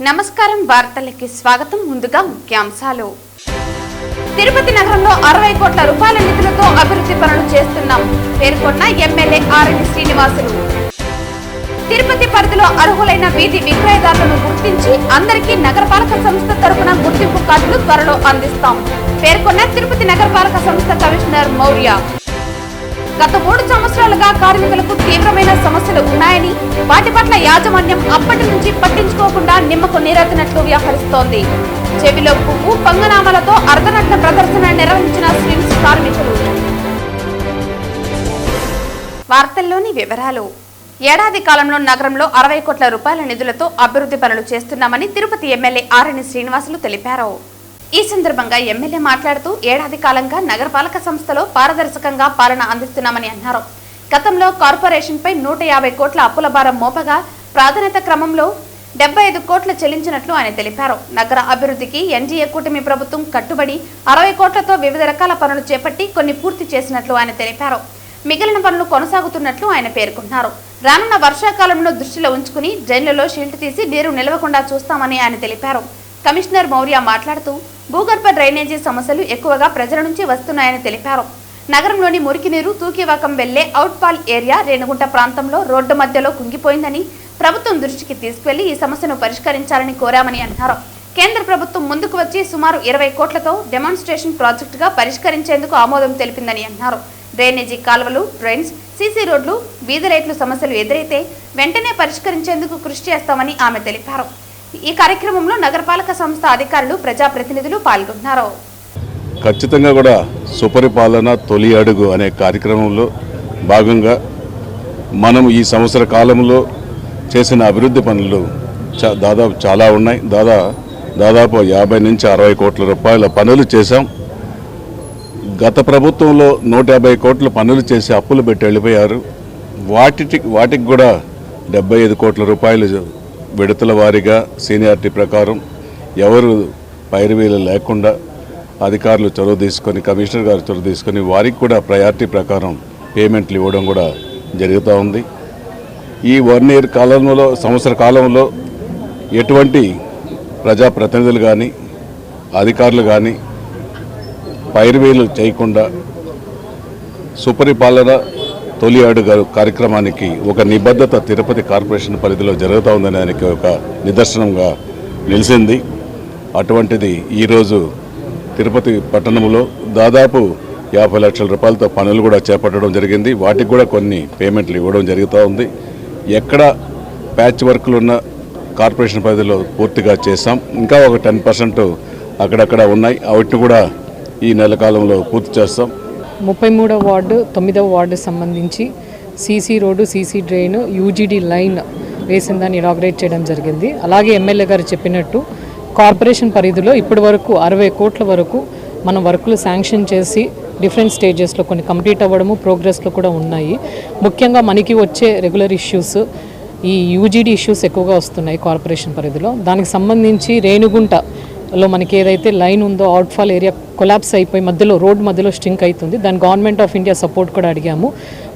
నమస్కారం వార్తలకి స్వాగతం. ముందుగా ముఖ్యాంశాలు. తిరుపతి నగరంలో 60 కోట్ల రూపాయల నిధులతో అభివృద్ధి పనులు చేస్తున్నాం పేర్కొన్న ఎమ్మెల్యే ఆర్ఎన్ శ్రీనివాసులు. తిరుపతి పరిధిలో అర్హులైన వీధి విక్రయదారులను గుర్తించి అందరికీ నగరపాలక సంస్థ తరపున గుర్తింపు కార్డులు త్వరలో అందిస్తాం పేర్కొన్న తిరుపతి నగరపాలక సంస్థ కమిషనర్ మౌర్య. గత 3 సంవత్సరాలుగా కార్మికులకు తీవ్రమైన సమస్యలు ఉన్నాయని, వాటి పట్ల యాజమాన్యం అప్పటి నుంచి పట్టించుకోకుండా నిమ్మకు నీరెత్తినట్లు వ్యవహరిస్తోంది. చెవిలో పువ్వు పంగనామాలతో అర్ధనగ్న ప్రదర్శన నిర్వహించిన స్విమ్స్ కార్మికులు. వార్తల్లోని వివరాలు. ఏడాది కాలంలో నగరంలో 60 కోట్ల రూపాయల నిధులతో అభివృద్ధి పనులు చేస్తున్నామని తిరుపతి ఎమ్మెల్యే ఆర్ఎన్ శ్రీనివాసులు తెలిపారు. ఈ సందర్భంగా ఎమ్మెల్యే మాట్లాడుతూ ఏడాది కాలంగా నగరపాలక సంస్థలో పారదర్శకంగా పాలన అందిస్తున్నామని అన్నారు. గతంలో కార్పొరేషన్పై 150 కోట్ల అప్పుల భారం మోపగా ప్రాధాన్యత క్రమంలో 75 కోట్లు చెల్లించినట్లు ఆయన తెలిపారు. నగర అభివృద్ధికి ఎన్డీఏ కూటమి ప్రభుత్వం కట్టుబడి 60 కోట్లతో వివిధ రకాల పనులు చేపట్టి కొన్ని పూర్తి చేసినట్లు ఆయన తెలిపారు. మిగిలిన పనులు కొనసాగుతున్నట్లు ఆయన పేర్కొన్నారు. రానున్న వర్షాకాలంలో దృష్టిలో ఉంచుకుని డ్రైన్లలో షీల్ట్ తీసి నీరు నిలవకుండా చూస్తామని ఆయన తెలిపారు. కమిషనర్ మౌర్య మాట్లాడుతూ భూగర్భ డ్రైనేజీ సమస్యలు ఎక్కువగా ప్రజల నుంచి వస్తున్నాయని తెలిపారు. నగరంలోని మురికి నీరు తూకివాకం వెళ్లే అవుట్ఫాల్ ఏరియా రేణుగుంట ప్రాంతంలో రోడ్డు మధ్యలో కుంగిపోయిందని ప్రభుత్వం దృష్టికి తీసుకువెళ్లి ఈ సమస్యను పరిష్కరించాలని కోరామని అన్నారు. కేంద్ర ప్రభుత్వం ముందుకు వచ్చి సుమారు 20 కోట్లతో డెమాన్స్ట్రేషన్ ప్రాజెక్టుగా పరిష్కరించేందుకు ఆమోదం తెలిపిందని అన్నారు. డ్రైనేజీ కాలువలు, డ్రైన్స్, సీసీ రోడ్లు, వీధి లైట్లు సమస్యలు ఎదురైతే వెంటనే పరిష్కరించేందుకు కృషి చేస్తామని ఆమె తెలిపారు. ఈ కార్యక్రమంలో నగరపాలక సంస్థ అధికారులు, ప్రజాప్రతినిధులు పాల్గొన్నారు. ఖచ్చితంగా కూడా సుపరిపాలన తొలి అడుగు అనే కార్యక్రమంలో భాగంగా మనం ఈ సంవత్సర కాలంలో చేసిన అభివృద్ధి పనులు దాదాపు చాలా ఉన్నాయి. దాదాపు 50 నుంచి 60 కోట్ల రూపాయల పనులు చేశాం. గత ప్రభుత్వంలో 150 కోట్ల పనులు చేసి అప్పులు పెట్టి వెళ్ళిపోయారు. వాటికి కూడా 75 కోట్ల రూపాయలు విడతల వారీగా సీనియారిటీ ప్రకారం ఎవరు పైరువీలు లేకుండా అధికారులు చొరవ తీసుకొని, కమిషనర్ గారు చొరవ తీసుకొని వారికి కూడా ప్రయారిటీ ప్రకారం పేమెంట్లు ఇవ్వడం కూడా జరుగుతూ ఉంది. ఈ 1 ఇయర్ కాలంలో, సంవత్సర కాలంలో ఎటువంటి ప్రజాప్రతినిధులు కానీ అధికారులు కానీ పైరువీలు చేయకుండా సుపరిపాలన తొలి అడుగు కార్యక్రమానికి ఒక నిబద్ధత తిరుపతి కార్పొరేషన్ పరిధిలో జరుగుతూ ఉందని దానికి ఒక నిదర్శనంగా నిలిచింది. అటువంటిది ఈరోజు తిరుపతి పట్టణంలో దాదాపు 50 లక్షల రూపాయలతో పనులు కూడా చేపట్టడం జరిగింది. వాటికి కూడా కొన్ని పేమెంట్లు ఇవ్వడం జరుగుతూ ఉంది. ఎక్కడ ప్యాచ్ వర్క్లు ఉన్న కార్పొరేషన్ పరిధిలో పూర్తిగా చేశాం. ఇంకా ఒక 10% అక్కడక్కడ ఉన్నాయి. వాటిని కూడా ఈ నెల కాలంలో పూర్తి చేస్తాం. 33వ వార్డు 9వ వార్డు సంబంధించి CC road, CC drain, UGD line వేసిన దాన్ని ఇనాగ్రేట్ చేయడం జరిగింది. అలాగే ఎమ్మెల్యే గారు చెప్పినట్టు కార్పొరేషన్ పరిధిలో ఇప్పటి వరకు 60 కోట్ల వరకు మనం వర్కులు శాంక్షన్ చేసి డిఫరెంట్ స్టేజెస్లో కొన్ని కంప్లీట్ అవ్వడము, ప్రోగ్రెస్లో కూడా ఉన్నాయి. ముఖ్యంగా మనకి వచ్చే రెగ్యులర్ ఇష్యూస్ ఈ యూజీడీ ఇష్యూస్ ఎక్కువగా వస్తున్నాయి కార్పొరేషన్ పరిధిలో. దానికి సంబంధించి రేణుగుంటలో మనకి ఏదైతే లైన్ ఉందో అవుట్ఫాల్ ఏరియా కొలాప్స్ అయిపోయి రోడ్ మధ్యలో స్ట్రింక్ అవుతుంది. దాని గవర్నమెంట్ ఆఫ్ ఇండియా సపోర్ట్ కూడా అడిగాము.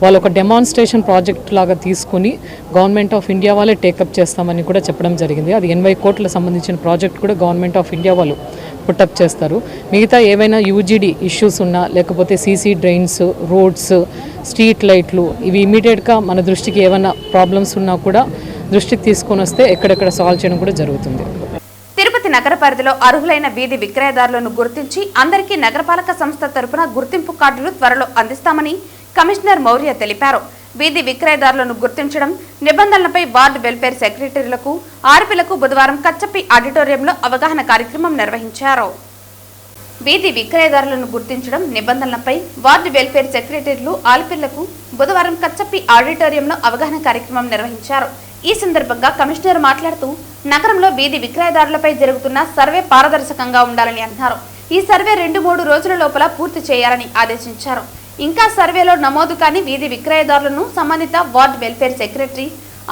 వాళ్ళు ఒక డెమాన్స్ట్రేషన్ ప్రాజెక్ట్ లాగా తీసుకుని గవర్నమెంట్ ఆఫ్ ఇండియా వాళ్ళే టేకప్ చేస్తామని కూడా చెప్పడం జరిగింది. అది 80 కోట్లకు సంబంధించిన ప్రాజెక్ట్ కూడా గవర్నమెంట్ ఆఫ్ ఇండియా వాళ్ళు పుట్టప్ చేస్తారు. మిగతా ఏవైనా యూజీడీ ఇష్యూస్ ఉన్నా, లేకపోతే సీసీ డ్రైన్స్, రోడ్స్, స్ట్రీట్ లైట్లు, ఇవి ఇమీడియట్గా మన దృష్టికి ఏమైనా ప్రాబ్లమ్స్ ఉన్నా కూడా దృష్టికి తీసుకొని వస్తే ఎక్కడెక్కడ సాల్వ్ చేయడం కూడా జరుగుతుంది. తిరుపతి నగర పరిధిలో అర్హులైన వీధి విక్రయదారులను గుర్తించి అందరికీ నగరపాలక సంస్థ తరపున గుర్తింపు కార్డులు త్వరలో అందిస్తామని కమిషనర్ మౌర్య తెలిపారు. వీధి విక్రయదారులను గుర్తించడం, నిబంధనలపై వార్డు వెల్ఫేర్ సెక్రటరీలకు, ఆర్పీలకు బుధవారం కచ్చప్పి ఆడిటోరియంలో అవగాహన కార్యక్రమం నిర్వహించారు. వీధి విక్రయదారులను గుర్తించడం, నిబంధనలపై వార్డు వెల్ఫేర్ సెక్రటరీలు, ఆర్పీలకు బుధవారం కచ్చప్పి ఆడిటోరియంలో అవగాహన కార్యక్రమం నిర్వహించారు. ఈ సందర్భంగా కమిషనర్ మాట్లాడుతూ నగరంలో వీధి విక్రయదారులపై జరుగుతున్న సర్వే పారదర్శకంగా ఉండాలని అన్నారు. ఈ సర్వే 2-3 రోజుల లోపల పూర్తి చేయాలని ఆదేశించారు. ఇంకా సర్వేలో నమోదు కాని వీధి విక్రయదారులను సంబంధిత వార్డు వెల్ఫేర్ సెక్రటరీ,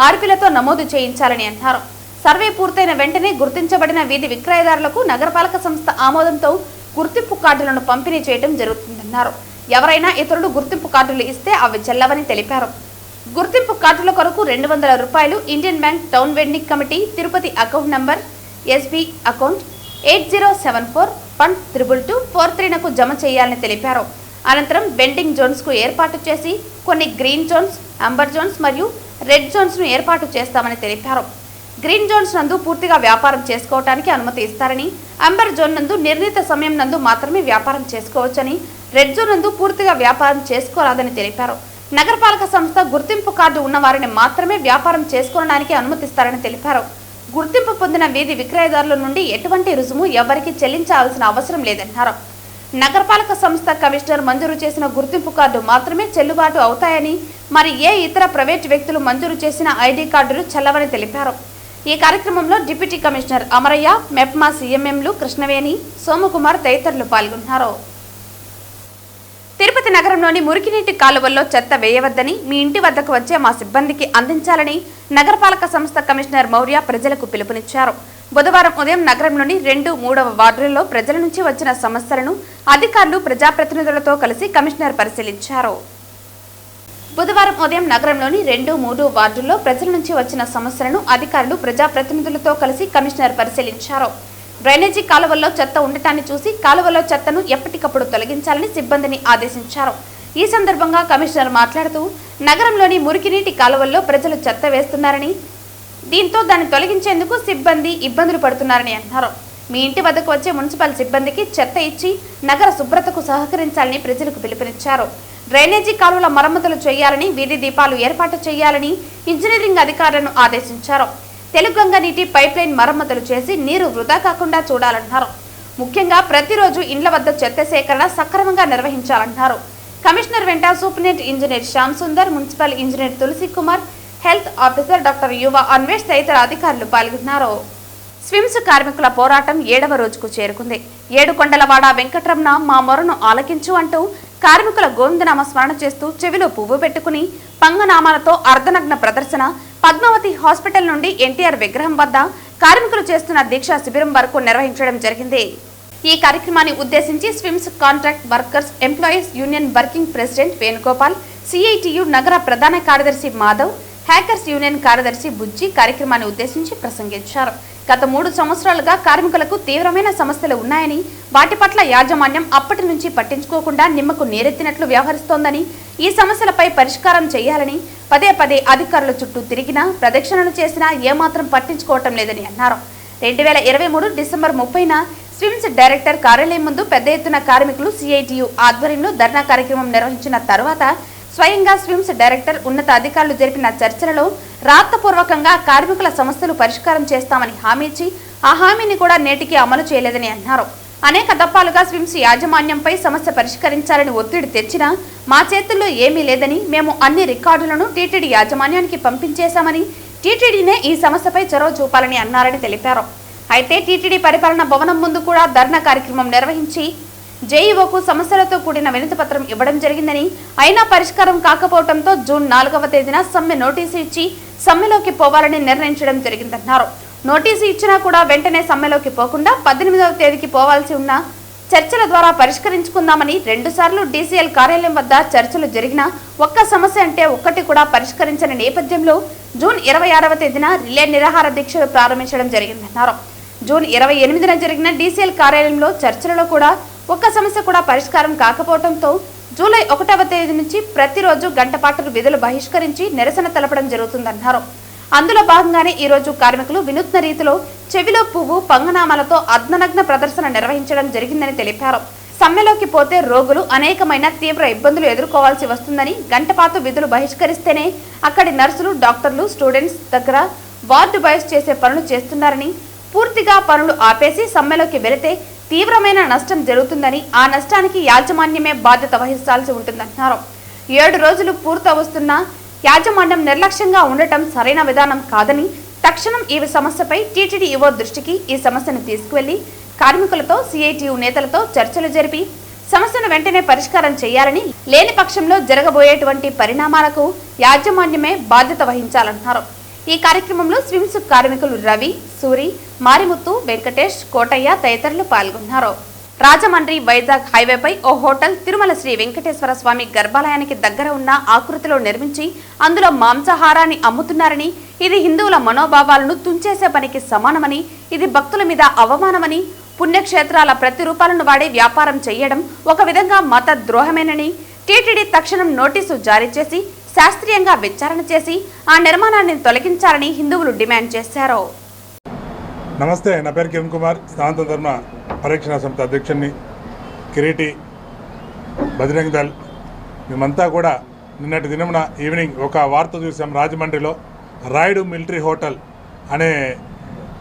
ఆర్పీలతో నమోదు చేయించాలని అన్నారు. సర్వే పూర్తయిన వెంటనే గుర్తించబడిన వీధి విక్రయదారులకు నగరపాలక సంస్థ ఆమోదంతో గుర్తింపు కార్డులను పంపిణీ చేయడం జరుగుతుందన్నారు. ఎవరైనా ఇతరులు గుర్తింపు కార్డులు ఇస్తే అవి చెల్లవని తెలిపారు. గుర్తింపు కార్డుల కొరకు 200 రూపాయలు Indian bank town vending committee Tirupati account number SB account 8074-12243కు జమ చేయాలని తెలిపారు. అనంతరం బెండింగ్ జోన్స్కు ఏర్పాటు చేసి కొన్ని గ్రీన్ జోన్స్, అంబర్ జోన్స్ మరియు రెడ్ జోన్స్ను ఏర్పాటు చేస్తామని తెలిపారు. గ్రీన్ జోన్స్ నందు పూర్తిగా వ్యాపారం చేసుకోవడానికి అనుమతి ఇస్తారని, అంబర్ జోన్ నందు నిర్ణీత సమయం నందు మాత్రమే వ్యాపారం చేసుకోవచ్చని, రెడ్ జోన్ నందు పూర్తిగా వ్యాపారం చేసుకోరాదని తెలిపారు. నగరపాలక సంస్థ గుర్తింపు కార్డు ఉన్న వారిని మాత్రమే వ్యాపారం చేసుకోవడానికి అనుమతిస్తారని తెలిపారు. గుర్తింపు పొందిన వీధి విక్రయదారుల నుండి ఎటువంటి రుసుము ఎవరికీ చెల్లించాల్సిన అవసరం లేదన్నారు. నగరపాలక సంస్థ కమిషనర్ మంజూరు చేసిన గుర్తింపు కార్డు మాత్రమే చెల్లుబాటు అవుతాయని, మరి ఏ ఇతర ప్రైవేట్ వ్యక్తులు మంజూరు చేసిన ఐడి కార్డులు చెల్లవని తెలిపారు. ఈ కార్యక్రమంలో డిప్యూటీ కమిషనర్ అమరయ్య, మెప్మా సీఎంఎంలు కృష్ణవేణి, సోమకుమార్ తదితరులు పాల్గొన్నారు. తిరుపతి నగరంలోని మురికినీటి కాలువల్లో చెత్త వేయవద్దని, మీ ఇంటి వద్దకు వచ్చే మా సిబ్బందికి అందించాలని నగరపాలక సంస్థ కమిషనర్ మౌర్య ప్రజలకు పిలుపునిచ్చారు. బుధవారం ఉదయం నగరంలోని 2, 3వ వార్డులలో ప్రజల నుంచి వచ్చిన సమస్యలను అధికారులు, ప్రజాప్రతినిధులతో కలిసి కమిషనర్ పరిశీలించారు. బుధవారం ఉదయం నగరంలోని 2, 3 వార్డుల్లో ప్రజల నుంచి వచ్చిన సమస్యలను అధికారులు, ప్రజాప్రతినిధులతో కలిసి కమిషనర్ పరిశీలించారు. డ్రైనేజీ కాలువల్లో చెత్త ఉండటాన్ని చూసి కాలువలో చెత్తను ఎప్పటికప్పుడు తొలగించాలని సిబ్బందిని ఆదేశించారు. ఈ సందర్భంగా కమిషనర్ మాట్లాడుతూ, నగరంలోని మురికినీటి కాలువల్లో ప్రజలు చెత్త వేస్తున్నారని, దీంతో దాన్ని తొలగించేందుకు సిబ్బంది ఇబ్బందులు పడుతున్నారని అన్నారు. మీ ఇంటి వద్దకు వచ్చే మున్సిపల్ సిబ్బందికి చెత్త ఇచ్చి నగర శుభ్రతకు సహకరించాలని ప్రజలకు పిలుపునిచ్చారు. డ్రైనేజీ కాలువల మరమ్మతులు చేయాలని, వీధి దీపాలు ఏర్పాటు చేయాలని ఇంజనీరింగ్ అధికారులను ఆదేశించారు. తెలుగంగ నీటి పైప్ లైన్ మరమ్మతులు చేసి నీరు వృధా కాకుండా చూడాలన్నారు. ముఖ్యంగా ప్రతిరోజు ఇండ్ల వద్ద చెత్త సేకరణ సక్రమంగా నిర్వహించాలన్నారు. కమిషనర్ వెంట superintendent engineer Shyam Sundar, municipal engineer Tulasi Kumar, health officer doctor Yuva Anvesh తదితర అధికారులు పాల్గొన్నారు. స్విమ్స్ కార్మికుల పోరాటం 7వ రోజుకు చేరుకుంది. ఏడుకొండలవాడ వెంకటరమణ మా మొరను ఆలకించు అంటూ కార్మికుల గోవిందనామ స్మరణ చేస్తూ చెవిలో పువ్వు పెట్టుకుని పంగనామాలతో అర్ధనగ్న ప్రదర్శన పద్మావతి హాస్పిటల్ నుండి ఎన్టీఆర్ విగ్రహం వద్ద కార్మికులు చేస్తున్న దీక్షా శిబిరం వరకు నిర్వహించడం జరిగింది. ఈ కార్యక్రమాన్ని ఉద్దేశించి SVIMS contract workers employees union working president Venugopal, CITU నగర ప్రధాన కార్యదర్శి మాధవ్, హ్యాకర్స్ యూనియన్ కార్యదర్శి బుజ్జి కార్యక్రమాన్ని ఉద్దేశించి ప్రసంగించారు. గత 3 సంవత్సరాలుగా కార్మికులకు తీవ్రమైన సమస్యలు ఉన్నాయని, వాటి పట్ల యాజమాన్యం అప్పటి నుంచి పట్టించుకోకుండా నిమ్మకు నీరెత్తినట్లు వ్యవహరిస్తోందని, ఈ సమస్యలపై పరిష్కారం చేయాలని పదే పదే అధికారుల చుట్టూ తిరిగినా, ప్రదక్షిణలు చేసినా ఏమాత్రం పట్టించుకోవటం లేదని అన్నారు. 2023 డిసెంబర్ 30న స్విమ్స్ డైరెక్టర్ కార్యాలయం ముందు పెద్ద ఎత్తున కార్మికులు సిఐటియు ఆధ్వర్యంలో ధర్నా కార్యక్రమం నిర్వహించిన తర్వాత స్వయంగా స్విమ్స్ డైరెక్టర్ ఉన్నత అధికారులు జరిపిన చర్చలలో రాతపూర్వకంగా కార్మికుల సమస్యలు పరిష్కారం చేస్తామని హామీ ఇచ్చి ఆ హామీని కూడా నేటికి అమలు చేయలేదని అన్నారు. అనేక దఫాలుగా స్విమ్స్ యాజమాన్యంపై సమస్య పరిష్కరించాలని ఒత్తిడి తెచ్చినా మా చేతుల్లో ఏమీ లేదని, మేము అన్ని రికార్డులను టీటీడీ యాజమాన్యానికి పంపించేశామని, టీటీడీనే ఈ సమస్యపై చొరవ చూపాలని అన్నారని తెలిపారు. అయితే టీటీడీ పరిపాలన భవనం ముందు కూడా ధర్నా కార్యక్రమం నిర్వహించి జేఈఓకు సమస్యలతో కూడిన వినతిపత్రం ఇవ్వడం జరిగిందని, అయినా పరిష్కారం కాకపోవడంతో జూన్ 4వ తేదీన సమ్మె నోటీసు ఇచ్చి సమ్మెలోకి పోవాలని నిర్ణయించడం జరిగిందన్నారు. నోటీసు ఇచ్చినా కూడా వెంటనే సమ్మెలోకి పోకుండా 18వ తేదీకి పోవాల్సి ఉన్న చర్చల ద్వారా పరిష్కరించుకుందామని 2 సార్లు డీసీఎల్ కార్యాలయం వద్ద చర్చలు జరిగినా ఒక్క సమస్య అంటే ఒక్కటి కూడా పరిష్కరించని నేపథ్యంలో జూన్ 26వ తేదీన రిలే నిరాహార దీక్షలు ప్రారంభించడం జరిగిందన్నారు. జూన్ 28న జరిగిన డీసీఎల్ కార్యాలయంలో చర్చలలో కూడా ఒక్క సమస్య కూడా పరిష్కారం కాకపోవడంతో జూలై 1వ తేదీ నుంచి ప్రతిరోజు గంటపాటు విధులు బహిష్కరించి నిరసన తెలపడం జరుగుతుందన్నారు. అందులో భాగంగానే ఈ రోజు కార్మికులు వినూత్న రీతిలో చెవిలో పువ్వు, పంగనామాలతో అర్ధనగ్న ప్రదర్శన నిర్వహించడం జరిగిందని తెలిపారు. సమ్మెలోకి పోతే రోగులు అనేకమైన తీవ్ర ఇబ్బందులు ఎదుర్కోవాల్సి వస్తుందని, గంటపాటు విధులు బహిష్కరిస్తేనే అక్కడి నర్సులు, డాక్టర్లు, స్టూడెంట్స్ దగ్గర వార్డు బాయ్స్ చేసే పనులు చేస్తున్నారని, పూర్తిగా పనులు ఆపేసి సమ్మెలోకి వెళితే తీవ్రమైన నష్టం జరుగుతుందని, ఆ నష్టానికి యాజమాన్యమే బాధ్యత వహించాల్సి ఉంటుందన్నారు. 7 రోజులు పూర్తవుతున్న యాజమాన్యం నిర్లక్ష్యంగా ఉండటం సరైన విధానం కాదని, తక్షణం ఈ సమస్యపై టీటీడీ ఈవో దృష్టికి ఈ సమస్యను తీసుకువెళ్లి కార్మికులతో, సిఐటియు నేతలతో చర్చలు జరిపి సమస్యను వెంటనే పరిష్కారం చేయాలని, లేని పక్షంలో జరగబోయేటువంటి పరిణామాలకు యాజమాన్యమే బాధ్యత వహించాలన్నారు. ఈ కార్యక్రమంలో స్విమ్స్ కార్మికులు రవి, సూరి, మారిముత్తు, వెంకటేష్, కోటయ్య తదితరులు పాల్గొన్నారు. రాజమండ్రి వైజాగ్ హైవేపై ఓ హోటల్ తిరుమల శ్రీ వెంకటేశ్వర స్వామి గర్భాలయానికి దగ్గర ఉన్న ఆకృతిలో నిర్మించి అందులో మాంసాహారాన్ని అమ్ముతున్నారని, ఇది హిందువుల మనోభావాలను తుంచేసే పనికి సమానమని, ఇది భక్తుల మీద అవమానమని, పుణ్యక్షేత్రాల ప్రతిరూపాలను వాడే వ్యాపారం చేయడం ఒక విధంగా మత ద్రోహమేనని టీటీడీ తక్షణం నోటీసు జారీ చేసి శాస్త్రీయంగా విచారణ చేసి ఆ నిర్మాణాన్ని తొలగించాలని హిందువులు డిమాండ్ చేశారు. నమస్తే, నా పేరు కిరణ్ కుమార్, సనాతన ధర్మ పరిరక్షణ సమితి అధ్యక్షుడిని. కిరీటి, బజరంగ్ దళ్ మేమంతా కూడా నిన్నటి దినమున ఈవినింగ్ ఒక వార్త చూసాం. రాజమండ్రిలో రాయుడు మిలిటరీ హోటల్ అనే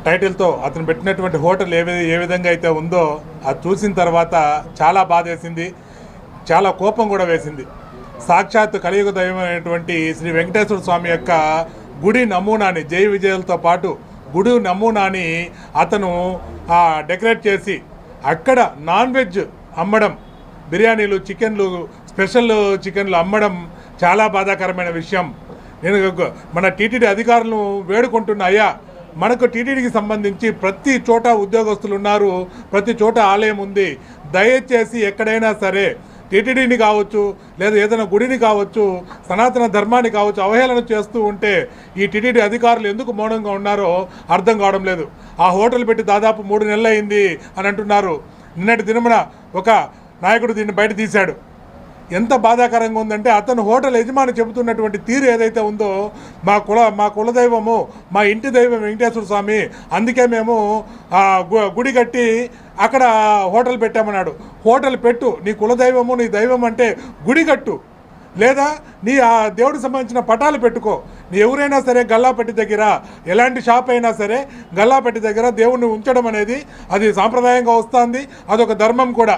టైటిల్తో అతను పెట్టినటువంటి హోటల్ ఏ విధంగా అయితే ఉందో అది చూసిన తర్వాత చాలా బాధేసింది, చాలా కోపం కూడా వేసింది. సాక్షాత్ కలియుగ దైవమైనటువంటి శ్రీ వెంకటేశ్వర స్వామి యొక్క గుడి నమూనాని, జై విజయాలతో పాటు గుడి నమూనాని అతను డెకరేట్ చేసి అక్కడ నాన్ వెజ్ అమ్మడం, బిర్యానీలు, చికెన్లు, స్పెషల్ చికెన్లు అమ్మడం చాలా బాధాకరమైన విషయం. నేను మన టీటీడీ అధికారులను వేడుకుంటున్నా, అయ్యా మనకు టీటీడీకి సంబంధించి ప్రతి చోట ఉద్యోగస్తులు ఉన్నారు, ప్రతి చోట ఆలయం ఉంది. దయచేసి ఎక్కడైనా సరే టీటీడీని కావచ్చు, లేదా ఏదైనా గుడిని కావచ్చు, సనాతన ధర్మాన్ని కావచ్చు, అవహేళన చేస్తూ ఉంటే ఈ టీటీడీ అధికారులు ఎందుకు మౌనంగా ఉన్నారో అర్థం కావడం లేదు. ఆ హోటల్ పెట్టి దాదాపు 3 నెలలు అయింది అని అంటున్నారు. నిన్నటి దినమున ఒక నాయకుడు దీన్ని బయట తీశాడు. ఎంత బాధాకరంగా ఉందంటే అతను హోటల్ యజమాని చెబుతున్నటువంటి తీరు ఏదైతే ఉందో, మా కులదైవము, మా ఇంటి దైవం వెంకటేశ్వర స్వామి, అందుకే మేము గుడి కట్టి అక్కడ హోటల్ పెట్టామన్నాడు. హోటల్ పెట్టు, నీ కులదైవము, నీ దైవం అంటే గుడి కట్టు, లేదా నీ ఆ దేవుడికి సంబంధించిన పటాలు పెట్టుకో. నీ ఎవరైనా సరే గల్లాపెట్టి దగ్గర, ఎలాంటి షాప్ అయినా సరే గల్లాపెట్టి దగ్గర దేవుణ్ణి ఉంచడం అనేది అది సాంప్రదాయంగా వస్తుంది, అదొక ధర్మం కూడా.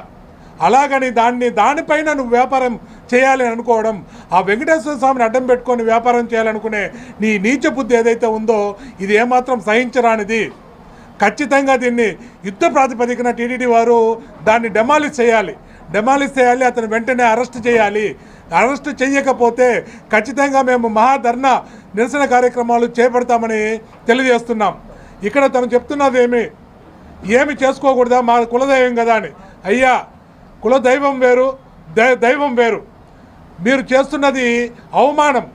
అలాగని దానిపైన నువ్వు వ్యాపారం చేయాలి అనుకోవడం, ఆ వెంకటేశ్వర స్వామిని అడ్డం పెట్టుకొని వ్యాపారం చేయాలనుకునే నీ నీచ బుద్ధి ఏదైతే ఉందో ఇది ఏమాత్రం సహించరానిది. ఖచ్చితంగా దీన్ని యుద్ధ ప్రాతిపదికన టీటీడీ వారు దాన్ని డెమాలిష్ చేయాలి. అతను వెంటనే అరెస్ట్ చేయాలి. అరెస్ట్ చేయకపోతే ఖచ్చితంగా మేము మహాధర్నా నిరసన కార్యక్రమాలు చేపడతామని తెలియజేస్తున్నాం. ఇక్కడ తను చెప్తున్నది ఏమి చేసుకోకూడదా, మా కులదైవం కదా అని. అయ్యా, కులదైవం వేరు, దైవం వేరు. మీరు చేస్తున్నది అవమానం,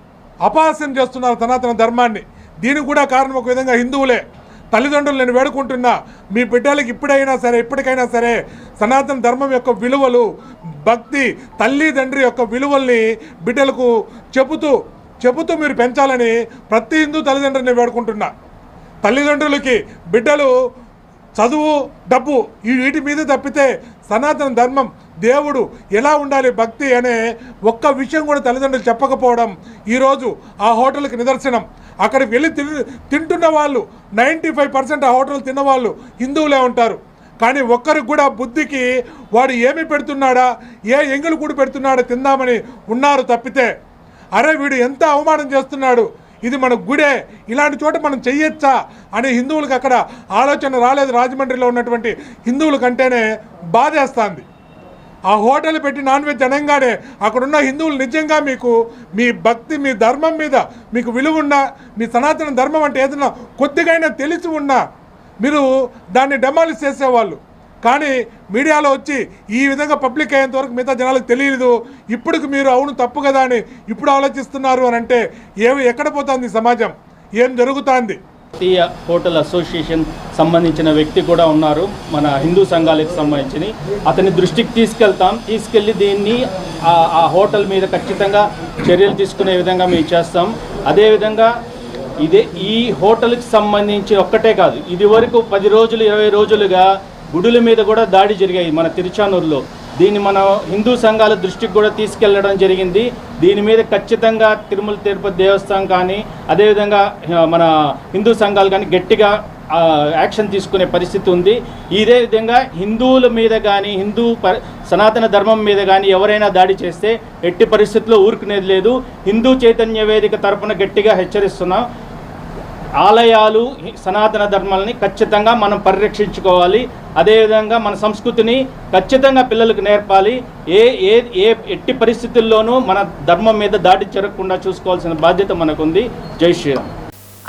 అపహాస్యం చేస్తున్నారు సనాతన ధర్మాన్ని. దీనికి కూడా కారణం ఒక విధంగా హిందువులే. తల్లిదండ్రులు నేను వేడుకుంటున్నా, మీ బిడ్డలకి ఇప్పటికైనా సరే సనాతన ధర్మం యొక్క విలువలు, భక్తి, తల్లిదండ్రి యొక్క విలువల్ని బిడ్డలకు చెబుతూ మీరు పెంచాలని ప్రతి హిందూ తల్లిదండ్రులని వేడుకుంటున్నా. తల్లిదండ్రులకి బిడ్డలు చదువు, డబ్బు వీటి మీద తప్పితే సనాతన ధర్మం, దేవుడు ఎలా ఉండాలి, భక్తి అనే ఒక్క విషయం కూడా తల్లిదండ్రులు చెప్పకపోవడం ఈరోజు ఆ హోటల్కి నిదర్శనం. అక్కడికి వెళ్ళి తింటున్న వాళ్ళు 95% ఆ హోటల్ తిన్నవాళ్ళు హిందువులే ఉంటారు. కానీ ఒక్కరికి కూడా బుద్ధికి వాడు ఏమి పెడుతున్నాడా, ఏ ఎంగిలి కూడి పెడుతున్నాడో తిందామని ఉన్నారు తప్పితే, అరే వీడు ఎంత అవమానం చేస్తున్నాడు, ఇది మన గుడే, ఇలాంటి చోట మనం చెయ్యొచ్చా అని హిందువులకు అక్కడ ఆలోచన రాలేదు. రాజమండ్రిలో ఉన్నటువంటి హిందువుల కంటేనే బాధేస్తుంది. ఆ హోటల్ పెట్టి నాన్ వెజ్ అనగానే అక్కడున్న హిందువులు నిజంగా మీ భక్తి, మీ ధర్మం మీద మీకు విలువ ఉన్నా, మీ సనాతన ధర్మం అంటే ఏదైనా కొద్దిగైనా తెలిసి ఉన్నా మీరు దాన్ని డెమాలిష్ చేసేవాళ్ళు. కానీ మీడియాలో వచ్చి ఈ విధంగా పబ్లిక్ అయ్యేంత వరకు మిగతా జనాలకు తెలియదు. ఇప్పటికి మీరు అవును తప్పు కదా అని ఇప్పుడు ఆలోచిస్తున్నారు అని అంటే ఎక్కడ పోతుంది సమాజం, ఏం జరుగుతుంది? భారతీయ హోటల్ అసోసియేషన్ సంబంధించిన వ్యక్తి కూడా ఉన్నారు, మన హిందూ సంఘాలకు సంబంధించి. అతని దృష్టికి తీసుకెళ్ళి దీన్ని ఆ హోటల్ మీద ఖచ్చితంగా చర్యలు తీసుకునే విధంగా మేము చేస్తాం. అదేవిధంగా ఈ హోటల్కి సంబంధించి ఒక్కటే కాదు, ఇది వరకు 10 రోజులు 20 రోజులుగా గుడుల మీద కూడా దాడి జరిగాయి మన తిరుచానూరులో. దీన్ని మన హిందూ సంఘాల దృష్టికి కూడా తీసుకెళ్లడం జరిగింది. దీని మీద ఖచ్చితంగా తిరుమల తిరుపతి దేవస్థానం కానీ, అదేవిధంగా మన హిందూ సంఘాలు కానీ గట్టిగా యాక్షన్ తీసుకునే పరిస్థితి ఉంది. ఇదే విధంగా హిందువుల మీద కానీ, సనాతన ధర్మం మీద కానీ ఎవరైనా దాడి చేస్తే ఎట్టి పరిస్థితుల్లో ఊరుకునేది లేదు. హిందూ చైతన్య వేదిక తరపున గట్టిగా హెచ్చరిస్తున్నాం. ఆలయాలు, సనాతన ధర్మాలని ఖచ్చితంగా మనం పరిరక్షించుకోవాలి. అదేవిధంగా మన సంస్కృతిని ఖచ్చితంగా పిల్లలకు నేర్పాలి. ఎట్టి పరిస్థితుల్లోనూ మన ధర్మం మీద దాడి జరగకుండా చూసుకోవాల్సిన బాధ్యత మనకుంది. జై శ్రీరామ్.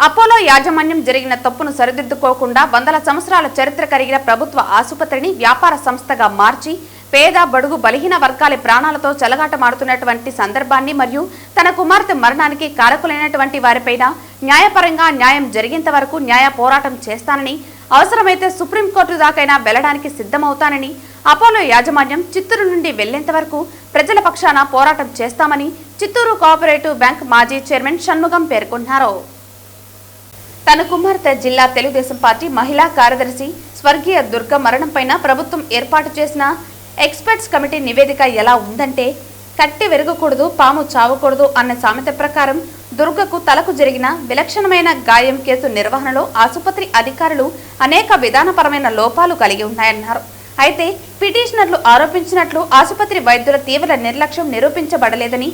అపోలో యాజమాన్యం జరిగిన తప్పును సరిదిద్దుకోకుండా 100 సంవత్సరాల చరిత్ర కలిగిన ప్రభుత్వ ఆసుపత్రిని వ్యాపార సంస్థగా మార్చి పేద బడుగు బలహీన వర్గాల ప్రాణాలతో చెలగాటమాడుతున్నటువంటి సందర్భాన్ని మరియు తన కుమార్తె మరణానికి కారకులైనటువంటి వారిపైన న్యాయపరంగా న్యాయం జరిగేంత వరకు న్యాయ పోరాటం చేస్తానని, అవసరమైతే సుప్రీంకోర్టు దాకైనా వెళ్లడానికి సిద్ధమవుతానని, అపోలో యాజమాన్యం చిత్తూరు నుండి వెళ్లేంత వరకు ప్రజల పక్షాన పోరాటం చేస్తామని చిత్తూరు కోఆపరేటివ్ బ్యాంక్ మాజీ చైర్మన్ షణ్ముగం పేర్కొన్నారు. తన కుమార్తె జిల్లా తెలుగుదేశం పార్టీ మహిళా కార్యదర్శి స్వర్గీయ దుర్గ మరణంపైన ప్రభుత్వం ఏర్పాటు చేసిన ఎక్స్పర్ట్స్ కమిటీ నివేదిక ఎలా ఉందంటే, కట్టి వెరగకూడదు పాము చావకూడదు అన్న సామెత ప్రకారం దుర్గకు తలకు జరిగిన విలక్షణమైన గాయం కేసు నిర్వహణలో ఆసుపత్రి అధికారులు అనేక విధానపరమైన లోపాలు కలిగి ఉన్నాయన్నారు. అయితే పిటిషనర్లు ఆరోపించినట్లు ఆసుపత్రి వైద్యుల తీవ్ర నిర్లక్ష్యం నిరూపించబడలేదని,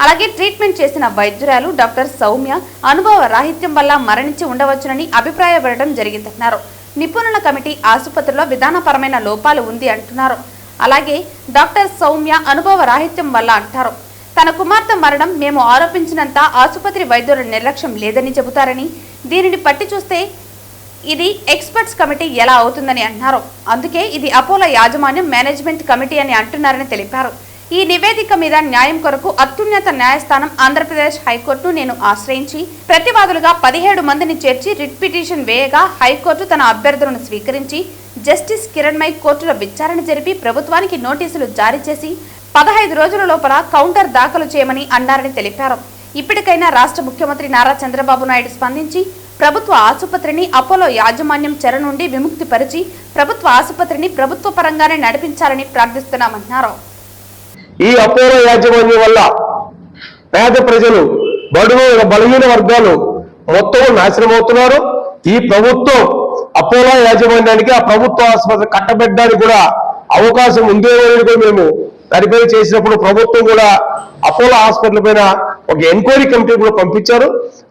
అలాగే ట్రీట్మెంట్ చేసిన వైద్యురాలు డాక్టర్ సౌమ్య అనుభవ రాహిత్యం వల్ల మరణించి ఉండవచ్చునని అభిప్రాయపడడం జరిగిందన్నారు. నిపుణుల కమిటీ ఆసుపత్రిలో విధానపరమైన లోపాలు ఉంది అంటున్నారు. అలాగే డాక్టర్ సౌమ్య అనుభవ రాహిత్యం వల్ల అంటారు. తన కుమార్తె మరణం మేము ఆరోపించినంత ఆసుపత్రి వైద్యుల నిర్లక్ష్యం లేదని చెబుతారని, దీనిని పట్టి చూస్తే ఇది ఎక్స్పర్ట్స్ కమిటీ ఎలా అవుతుందని అన్నారు. అందుకే ఇది అపోలో యాజమాన్యం మేనేజ్మెంట్ కమిటీ అని అంటున్నారని తెలిపారు. ఈ నివేదిక మీద న్యాయం కొరకు అత్యున్నత న్యాయస్థానం ఆంధ్రప్రదేశ్ హైకోర్టును నేను ఆశ్రయించి ప్రతివాదులుగా 17 మందిని చేర్చి రిట్ పిటిషన్ వేయగా హైకోర్టు తన అభ్యర్థులను స్వీకరించి జస్టిస్ కిరణ్మయ్ కోర్టులో విచారణ జరిపి ప్రభుత్వానికి నోటీసులు జారీ చేసి 15 రోజుల లోపల కౌంటర్ దాఖలు చేయమని అన్నారని తెలిపారు. ఇప్పటికైనా రాష్ట్ర ముఖ్యమంత్రి నారా చంద్రబాబు నాయుడు స్పందించి ప్రభుత్వ ఆసుపత్రిని అపోలో యాజమాన్యం చెర నుండి విముక్తి పరిచి ప్రభుత్వ ఆసుపత్రిని ప్రభుత్వ పరంగానే నడిపించాలని ప్రార్థిస్తున్నామన్నారు. ఈ అపోలో యాజమాన్యం వల్ల పేద ప్రజలు బడుగు బలహీన వర్గాలు మొత్తం నాశనం అవుతున్నారు. ఈ ప్రభుత్వం అపోలో యాజమాన్యానికి ఆ ప్రభుత్వ ఆసుపత్రి కట్టబెట్టడానికి కూడా అవకాశం ఉందేమని కూడా మేము వెరిఫై చేసినప్పుడు ప్రభుత్వం కూడా అపోలో హాస్పిటల్ పైన ఒక ఎంక్వైరీ కమిటీ కూడా పంపించారు.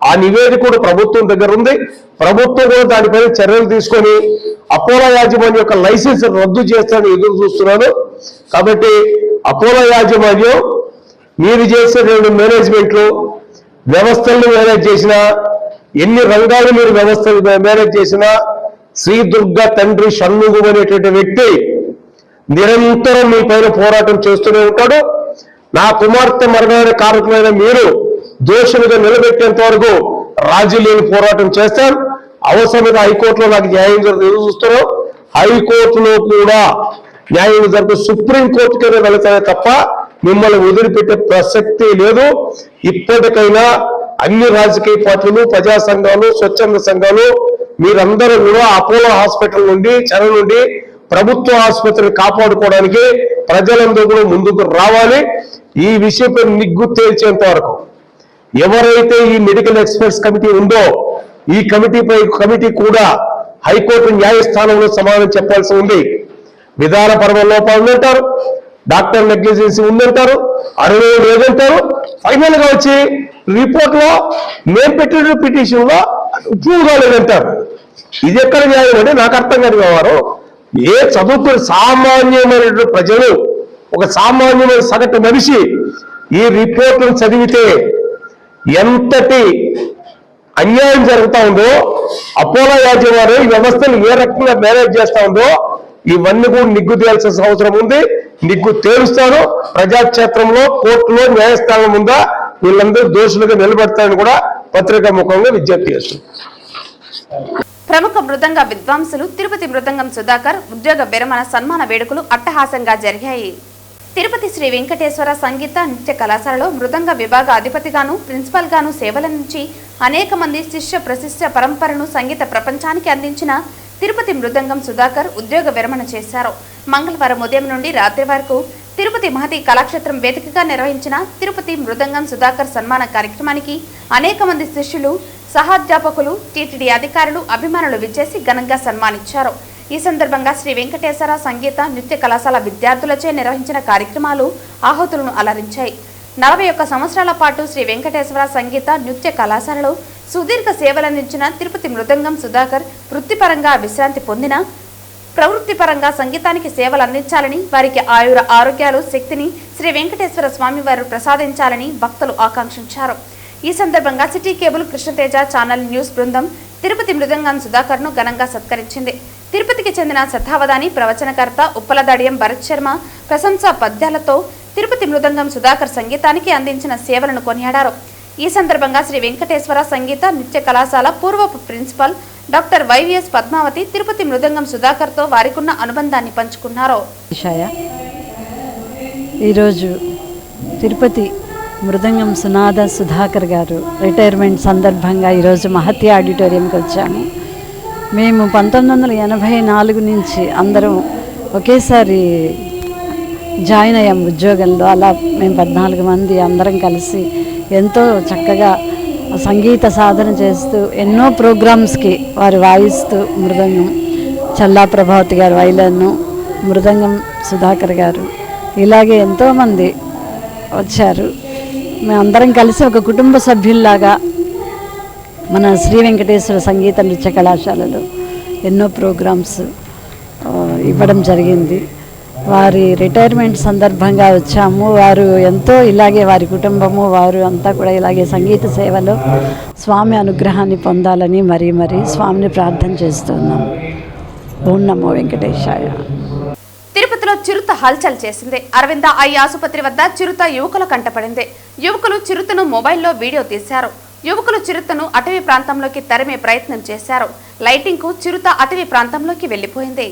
ఆ నివేదిక కూడా ప్రభుత్వం దగ్గర ఉంది. ప్రభుత్వం కూడా దానిపైన చర్యలు తీసుకొని అపోలో యాజమాన్యం యొక్క లైసెన్స్ రద్దు చేస్తానని ఎదురు చూస్తున్నాను. కాబట్టి అపోలో యాజమాన్యం మీరు చేసే 2 మేనేజ్మెంట్లు వ్యవస్థలను మేనేజ్ చేసినా, ఎన్ని రంగాలు మీరు వ్యవస్థలు మేనేజ్ చేసినా, శ్రీ దుర్గ తండ్రి షణ్ముగం అనేటువంటి వ్యక్తి నిరంతరం మీ పైన పోరాటం చేస్తూనే ఉంటాడు. నా కుమార్తె మరణానికి కారకులైన మీరు దోషులుగా నిలబెట్టేంత వరకు రాజీ లేని పోరాటం చేస్తాం. అవసరమైన హైకోర్టులో నాకు న్యాయం జరుగుతుంది చూస్తున్నాం. హైకోర్టులో కూడా న్యాయం జరుగు సుప్రీంకోర్టుకైనా వెళతానే తప్ప మిమ్మల్ని వదిలిపెట్టే ప్రసక్తి లేదు. ఇప్పటికైనా అన్ని రాజకీయ పార్టీలు, ప్రజా సంఘాలు, స్వచ్ఛంద సంఘాలు మీరందరూ కూడా అపోలో హాస్పిటల్ నుండి చెర నుండి ప్రభుత్వ ఆసుపత్రిని కాపాడుకోవడానికి ప్రజలందరూ కూడా ముందుకు రావాలి. ఈ విషయంపై నిగ్గు తేల్చేంత వరకు ఎవరైతే ఈ మెడికల్ ఎక్స్పర్ట్స్ కమిటీ ఉందో ఈ కమిటీ కూడా హైకోర్టు న్యాయస్థానంలో సమాధానం చెప్పాల్సి ఉంది. విధానపరమైన లోపాలు ఉందంటారు, డాక్టర్ నెగ్లిజెన్సీ ఉందంటారు, అరవై లేదంటారు. ఫైనల్ గా వచ్చి రిపోర్ట్ లో మేము పెట్టిన పిటిషన్ లో ప్రూవ్ కాలేదంటారు. ఇది ఎక్కడ న్యాయం అంటే నాకు అర్థం కాని వ్యవహారం. ఏ చదువుకుని సామాన్యమైనటువంటి ప్రజలు, ఒక సామాన్యమైన సగటు మనిషి ఈ రిపోర్టును చదివితే ఎంతటి అన్యాయం జరుగుతా ఉందో, అపోలో యాజమాన్యం ఈ వ్యవస్థను ఏ రకంగా మేనేజ్ చేస్తా ఉందో ఇవన్నీ కూడా నిగ్గు తేల్చాల్సిన అవసరం ఉంది. నిగ్గు తేలుస్తాను. ప్రజాక్షేత్రంలో, కోర్టులో, న్యాయస్థానం ముందా వీళ్ళందరూ దోషులుగా నిలబెడతారని కూడా పత్రికా ముఖంగా విజ్ఞప్తి చేస్తుంది. ప్రముఖ మృదంగ విద్వాంసులు తిరుపతి మృదంగం సుధాకర్ ఉద్యోగ విరమణ సన్మాన వేడుకలు అట్టహాసంగా జరిగాయి. తిరుపతి శ్రీ వెంకటేశ్వర సంగీత నృత్య కళాశాలలో మృదంగ విభాగ అధిపతిగాను, ప్రిన్సిపల్ గాను సేవలందించి అనేక మంది శిష్య ప్రశిష్య పరంపరను సంగీత ప్రపంచానికి అందించిన తిరుపతి మృదంగం సుధాకర్ ఉద్యోగ విరమణ చేశారు. మంగళవారం ఉదయం నుండి రాత్రి వరకు తిరుపతి మహతి కళాక్షేత్రం వేదికగా నిర్వహించిన తిరుపతి మృదంగం సుధాకర్ సన్మాన కార్యక్రమానికి అనేక మంది శిష్యులు, సహాధ్యాపకులు, టీటీడీ అధికారులు, అభిమానులు విచ్చేసి ఘనంగా సన్మానించారు. ఈ సందర్భంగా శ్రీ వెంకటేశ్వర సంగీత నృత్య కళాశాల విద్యార్థులచే నిర్వహించిన కార్యక్రమాలు ఆహుతులను అలరించాయి. 41 సంవత్సరాల పాటు శ్రీ వెంకటేశ్వర సంగీత నృత్య కళాశాలలో సుదీర్ఘ సేవలందించిన తిరుపతి మృదంగం సుధాకర్ వృత్తిపరంగా విశ్రాంతి పొందిన ప్రవృత్తిపరంగా సంగీతానికి సేవలు అందించాలని, వారికి ఆయుర ఆరోగ్యాలు, శక్తిని శ్రీ వెంకటేశ్వర స్వామి వారు ప్రసాదించాలని భక్తులు ఆకాంక్షించారు. ఈ సందర్భంగా city cable, Krishna Teja channel news బృందం తిరుపతి మృదంగం సుధాకర్ ను ఘనంగా సత్కరించింది. తిరుపతికి చెందిన శతావధాని ప్రవచనకర్త ఉప్పలదడియం భరత్ శర్మ ప్రశంసా పద్యాలతో తిరుపతి మృదంగం సుధాకర్ సంగీతానికి అందించిన సేవలను కొనియాడారు. ఈ సందర్భంగా శ్రీ వెంకటేశ్వర సంగీత నృత్య కళాశాల పూర్వపు principal doctor YVS Padmavathi Tirupati mridangam సుధాకర్తో వారికున్న అనుబంధాన్ని పంచుకున్నారు. ఈరోజు తిరుపతి మృదంగం సునాద సుధాకర్ గారు రిటైర్మెంట్ సందర్భంగా ఈరోజు మహతి ఆడిటోరియంకి వచ్చాము. మేము 1984 నుంచి అందరం ఒకేసారి జాయిన్ అయ్యాము ఉద్యోగంలో. అలా మేము 14 మంది అందరం కలిసి ఎంతో చక్కగా సంగీత సాధన చేస్తూ ఎన్నో ప్రోగ్రామ్స్కి వారు వాయిస్తూ మృదంగం, చల్లా ప్రభావతి గారు వైలన్ను, మృదంగం సుధాకర్ గారు ఇలాగే ఎంతోమంది వచ్చారు. మేమందరం కలిసి ఒక కుటుంబ సభ్యుల్లాగా మన శ్రీ వెంకటేశ్వర సంగీత నృత్య కళాశాలలో ఎన్నో ప్రోగ్రామ్స్ ఇవ్వడం జరిగింది. వారి రిటైర్మెంట్ సందర్భంగా వచ్చాము. వారు ఎంతో ఇలాగే వారి కుటుంబము వారు అంతా కూడా ఇలాగే సంగీత సేవలో స్వామి అనుగ్రహాన్ని పొందాలని మరీ స్వామిని ప్రార్థన చేస్తున్నాం. ఓం నమో వెంకటేశాయ. తిరుపతిలో చిరుత హల్చల్ చేసింది. అరవింద ఐ ఆసుపత్రి వద్ద చిరుత యువకుల కంటపడింది. యువకులు చిరుతను మొబైల్లో వీడియో తీశారు. యువకులు చిరుతను అటవీ ప్రాంతంలోకి తరిమే ప్రయత్నం చేశారు. లైటింగ్ కు చిరుత అటవీ ప్రాంతంలోకి వెళ్లిపోయింది.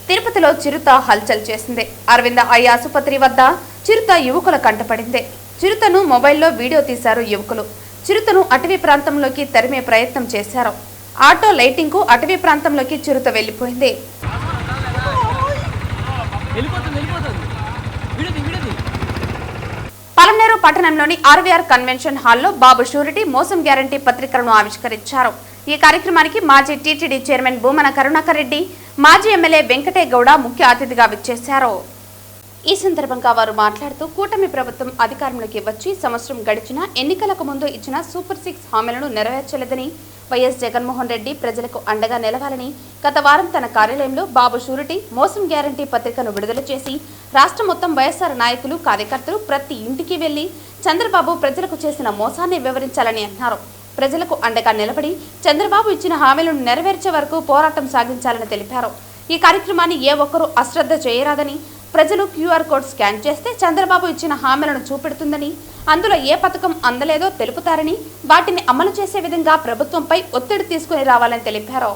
తిరుపతిలో చిరుత హల్చల్ చేసింది. అరవింద ఐ ఆసుపత్రి వద్ద చిరుత యువకుల కంటపడింది. చిరుతను మొబైల్లో వీడియో తీశారు యువకులు. చిరుతను అటవీ ప్రాంతంలోకి తరిమే ప్రయత్నం చేశారు. ఆటో లైటింగ్ కు అటవీ ప్రాంతంలోకి చిరుత వెళ్లిపోయింది. పలమనేరు పట్టణంలోని ఆర్వీఆర్ కన్వెన్షన్ హాల్లో బాబు షూరిటీ మోసం గ్యారంటీ పత్రికలను ఆవిష్కరించారు. ఈ కార్యక్రమానికి మాజీ టీటీడీ చైర్మన్ భూమన కరుణాకర్ రెడ్డి, మాజీ ఎమ్మెల్యే వెంకటే గౌడ ముఖ్య అతిథిగా విచ్చేశారు. ఈ సందర్భంగా వారు మాట్లాడుతూ కూటమి ప్రభుత్వం అధికారంలోకి వచ్చి సంవత్సరం గడిచినా ఎన్నికలకు ముందు ఇచ్చిన సూపర్ 6 హామీలను నెరవేర్చలేదని, వైఎస్ జగన్మోహన్ రెడ్డి ప్రజలకు అండగా నిలవాలని గత వారం తన కార్యాలయంలో బాబు షూరిటీ మోసం గ్యారంటీ పత్రికను విడుదల చేసి రాష్ట్రం మొత్తం వైఎస్ఆర్ నాయకులు కార్యకర్తలు ప్రతి ఇంటికి వెళ్లి చంద్రబాబు ప్రజలకు చేసిన మోసాన్ని వివరించాలని అన్నారు. ప్రజలకు అండగా నిలబడి చంద్రబాబు ఇచ్చిన హామీలను నెరవేర్చే వరకు పోరాటం సాగించాలని తెలిపారు. ఈ కార్యక్రమాన్ని ఏ ఒక్కరూ అశ్రద్ధ చేయరాదని, ప్రజలు క్యూఆర్ కోడ్ స్కాన్ చేస్తే చంద్రబాబు ఇచ్చిన హామీలను చూపెడుతుందని, అందులో ఏ పథకం అందలేదో తెలుపుతారని, వాటిని అమలు చేసే విధంగా ప్రభుత్వంపై ఒత్తిడి తీసుకుని రావాలని తెలిపారు.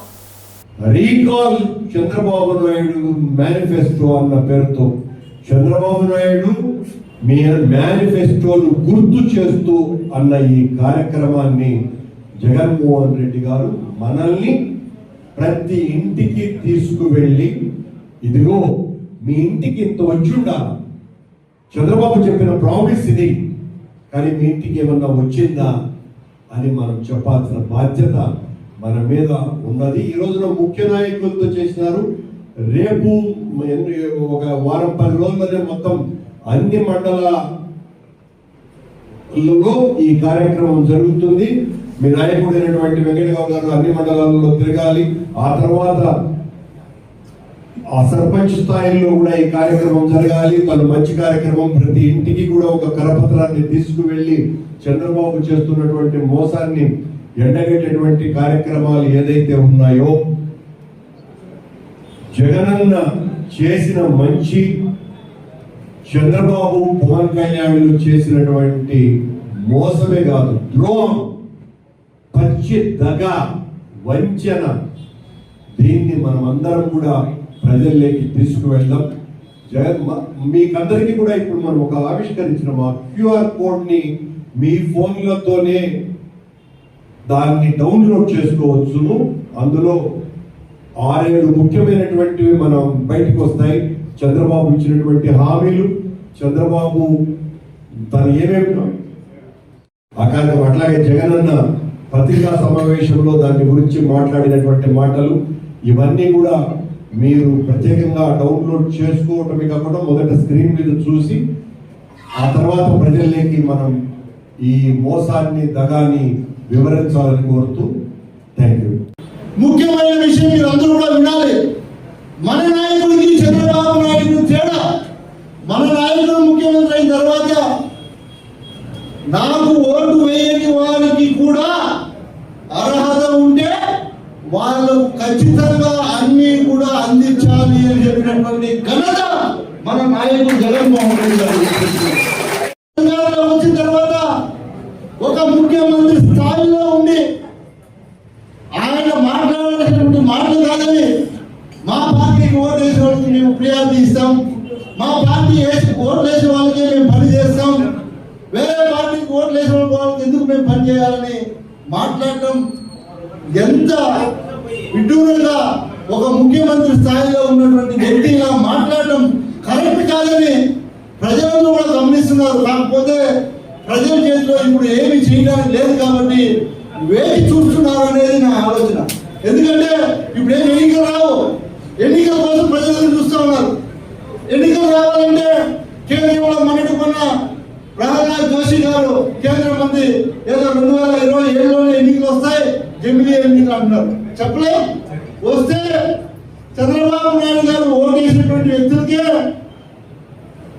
రీకాల్ చంద్రబాబు నాయుడు మేనిఫెస్టో అన్న పేరుతో చంద్రబాబు నాయుడు మీ మేనిఫెస్టోను గుర్తు చేస్తూ అన్న ఈ కార్యక్రమాన్ని జగన్మోహన్ రెడ్డి గారు మనల్ని ప్రతి ఇంటికి తీసుకువెళ్ళి, ఇదిగో మీ ఇంటికి ఇంత వచ్చి ఉండాలి, చంద్రబాబు చెప్పిన ప్రామిస్ ఇది, కానీ మీ ఇంటికి ఏమన్నా వచ్చిందా అని మనం చెప్పాల్సిన బాధ్యత మన మీద ఉన్నది. ఈ రోజున ముఖ్య నాయకులతో చేసినారు. రేపు ఒక వారం 10 రోజులనే మొత్తం అన్ని మండలాలలో ఈ కార్యక్రమం జరుగుతుంది. మీ నాయకుడైనటువంటి వెంకటరావు గారు అన్ని మండలాలలో తిరగాలి. ఆ తర్వాత ఆ సర్పంచ్ స్థాయిలో కూడా ఈ కార్యక్రమం జరగాలి. తను మంచి కార్యక్రమం, ప్రతి ఇంటికి కూడా ఒక కరపత్రాన్ని తీసుకువెళ్ళి చంద్రబాబు చేస్తున్నటువంటి మోసాన్ని ఎండగట్టేటువంటి కార్యక్రమాలు ఏదైతే ఉన్నాయో, జగనన్న చేసిన మంచి, చంద్రబాబు పవన్ కళ్యాణ్లు చేసినటువంటి మోసమే కాదు, ద్రోహం, పచ్చి దగ, వంచన, దీన్ని మనం అందరం కూడా ప్రజల్లోకి తీసుకువెళ్దాం. మీకందరికీ కూడా ఇప్పుడు మనం ఒక ఆవిష్కరించిన మా క్యూఆర్ కోడ్ ని మీ ఫోన్లతోనే దాన్ని డౌన్లోడ్ చేసుకోవచ్చును. అందులో 6-7 ముఖ్యమైనటువంటివి మనం బయటకు వస్తాయి. చంద్రబాబు ఇచ్చినటువంటి హామీలు, చంద్రబాబు తను ఏమేమి అట్లాగే జగనన్న పత్రికా సమావేశంలో దాని గురించి మాట్లాడినటువంటి మాటలు, ఇవన్నీ కూడా మీరు ప్రత్యేకంగా డౌన్లోడ్ చేసుకోవటమే కాకుండా మొదట స్క్రీన్ మీద చూసి ఆ తర్వాత ప్రజల్లోకి మనం ఈ మోసాన్ని, దగాన్ని వివరించాలని కోరుతూ థ్యాంక్ యూ. ముఖ్యమైన విషయం మీరు అందరూ కూడా వినాలి. మన నాయకుడికి చంద్రబాబు నాయుడు తేడా. మన నాయకుడు ముఖ్యమంత్రి అయిన తర్వాత నాకు ఓటు వేయని వారికి కూడా అర్హత ఉంటే వాళ్ళకు ఖచ్చితంగా నాయకుడు జగన్మోహన్ రెడ్డి గారు తెలంగాణలో వచ్చిన తర్వాత ఒక ముఖ్యమంత్రి స్థాయిలో ఉండి ఆయన మాట్లాడాల్సినటువంటి మాటలు కాదని మా పార్టీకి ఓటు వేసే వాళ్ళకి మేము ప్రియారిటీ ఇస్తాం, మా పార్టీ ఓట్లు వేసే వాళ్ళకి మేము పని చేస్తాం, వేరే పార్టీకి ఓట్లు వేసే వాళ్ళకి ఎందుకు మేము పని చేయాలని మాట్లాడటం ఎంత విడ్డూరంగా ఒక ముఖ్యమంత్రి స్థాయిలో ఉన్నటువంటి వ్యక్తి ఇలా మాట్లాడటం కరెక్ట్ కాదని ప్రజలందరూ కూడా గమనిస్తున్నారు. కాకపోతే ప్రజల చేతిలో ఇప్పుడు ఏమి చేయడానికి లేదు కాబట్టి వేచి చూస్తున్నారు అనేది నా ఆలోచన. ఎందుకంటే ఇప్పుడు ఏమి ఎన్నికలు రావు, ఎన్నికల కోసం ప్రజలను చూస్తూ ఉన్నారు. ఎన్నికలు రావాలంటే కేంద్రంలో మొన్నటి మొన్న ప్రహ్లాద్ జోషి గారు కేంద్ర మంత్రి ఏదో 2027లోనే ఎన్నికలు వస్తాయి, జమిలీ ఎన్నికలు అంటున్నారు. చెప్పలే, వస్తే చంద్రబాబు నాయుడు గారు ఓటేసినటువంటి వ్యక్తులకే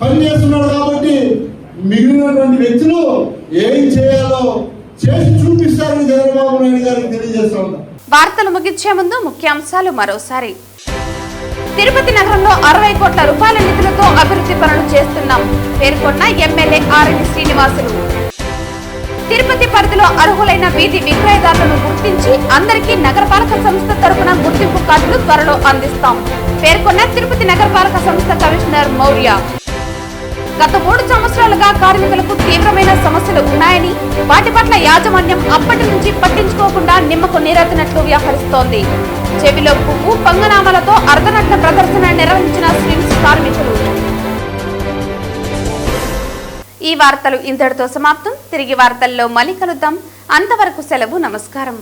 పనిచేస్తున్నాడు కాబట్టి మిగిలినటువంటి వ్యక్తులు ఏం చేయాలో చేసి చూపిస్తారని చంద్రబాబు నాయుడు గారికి తెలియజేస్తా ఉన్నారు. వార్తలు ముగించే ముందు ముఖ్యాంశాలు మరోసారి. తిరుపతి నగరంలో 60 కోట్ల రూపాయల నిధులతో అభివృద్ధి పనులు చేస్తున్నాం పేర్కొన్న ఎమ్మెల్యే ఆర్ఎన్ శ్రీనివాసులు. తిరుపతి పరిధిలో అర్హులైన వీధి విక్రయదారులను గుర్తించి అందరికీ నగరపాలక సంస్థ తరపున గుర్తింపు కార్డులు త్వరలో అందిస్తాం పేర్కొన్న తిరుపతి నగరపాలక సంస్థ కమిషనర్ మౌర్య. గత 3 సంవత్సరాలుగా కార్మికులకు తీవ్రమైన సమస్యలు ఉన్నాయని, వాటి పట్ల యాజమాన్యం అప్పటి నుంచి పట్టించుకోకుండా నిమ్మకు నీరెత్తినట్లు వ్యవహరిస్తోంది. చెవిలో పువ్వు పంగనామాలతో అర్ధనగ్న ప్రదర్శన నిర్వహించిన స్విమ్స్ కార్మికులు. ఈ వార్తలు ఇంతటితో సమాప్తం. తిరిగి వార్తల్లో మళ్ళీ కలుద్దాం. అంతవరకు సెలవు. నమస్కారం.